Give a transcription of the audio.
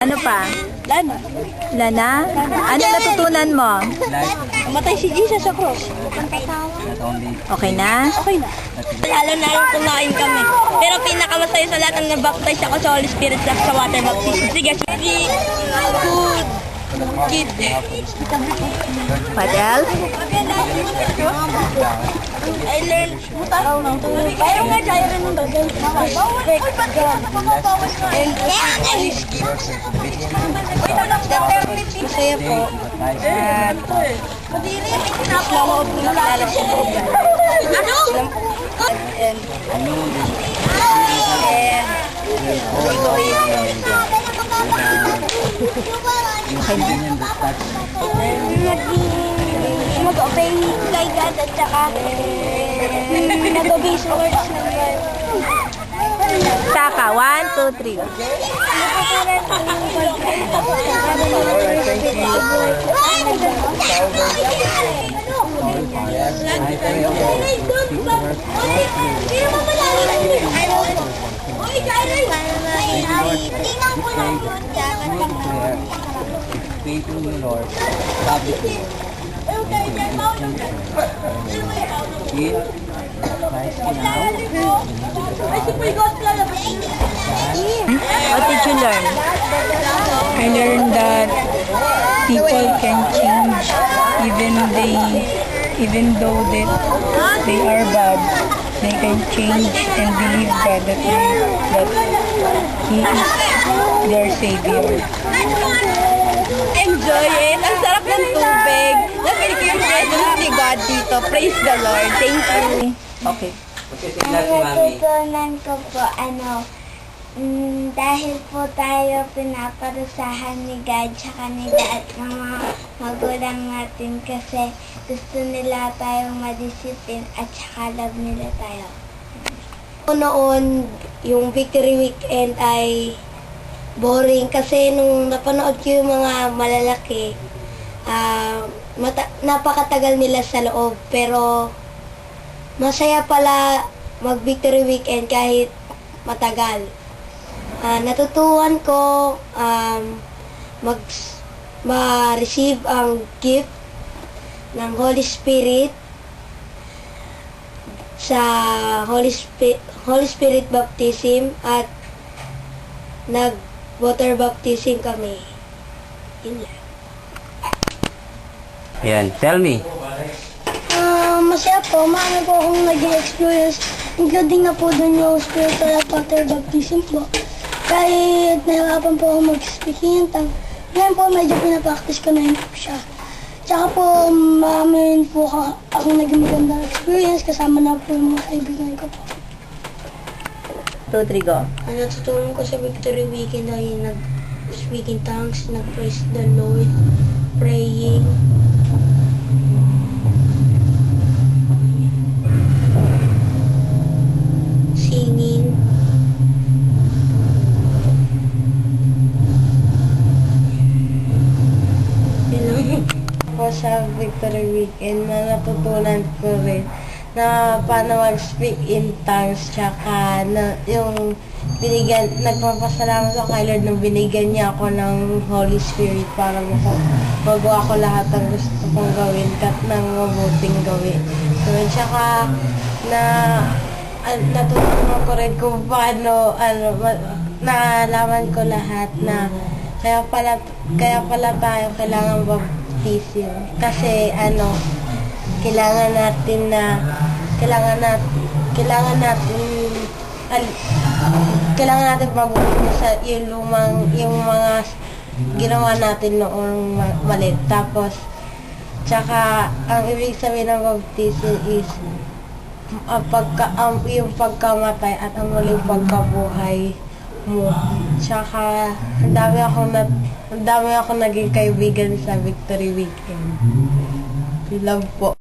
Ano pa? Lana. Lana? Ano natutunan mo? Matay si Jesus sa cross. Okay na? Okay na. Lalo na lang kumain kami. Pero pinakamasaya sa lahat ang nabaptize ako sa Holy Spirit sa water baptism. Sige, good kid. What else? I learned mutaraw ng tubig. Ayaw nga dyan rin ng dagay. Masaya po. At naloob na kilala sa loob. Ano? And mag-obey kay God at saka mag-obey sa words ng God. Saka, 1, 2, 3. Faithful the Lord, publicly, in Christ now. What did you learn? I learned that people can change even though they are bad. They can change and believe God that He is their Savior. Enjoy it. Ang sarap ng tubig. Na-feel ko yung presence ni God dito. Praise the Lord. Thank you. Okay. Natutunan ko po, dahil po tayo pinaparusahan ni God tsaka ni Dad ng mga magulang natin kasi gusto nila tayong madisiplin at tsaka love nila tayo. Noon, yung Victory Weekend ay boring kasi nung napanood ko yung mga malalaki, napakatagal nila sa loob pero masaya pala mag Victory Weekend kahit matagal. Natutuhan ko ma-receive ang gift ng Holy Spirit sa Holy Spirit baptism at nag-water baptism kami. Yun lang. Yan, tell me. Masaya po, marami po akong nag-experience. Including na po dun yung spiritual at water baptism po. Kahit nahirapan po ako mag-speaking in tongue, ngayon po medyo pinapractice ko na yun po siya. Tsaka po, marami rin po akong naging magandang experience kasama na po yung mga kaibigan ko po. 2, 3, go. Ang natutunan ko sa Victory Weekend ay nag-speak in tongues, nag-praise the Lord, praying, singing. Ako sa Victory Weekend na natutunan ko rin na paano mag-speak in tongues tsaka na yung nagpapasalamat ako kay Lord nang binigyan niya ako ng Holy Spirit para magawa ko lahat ng gusto kong gawin at ng mabuting gawin. So, tsaka natutunan ko rin kung paano nalaman ko lahat na kaya pala tayo kailangan baptism kasi kailangan natin mabuhay sa yung mga ginawa natin noong maliit. Tapos tsaka ang ibig sabihin ng baptism is yung pagkamatay at ang muling pagkabuhay mo. Tsaka ang dami akong naging kaibigan sa Victory Weekend. Love po.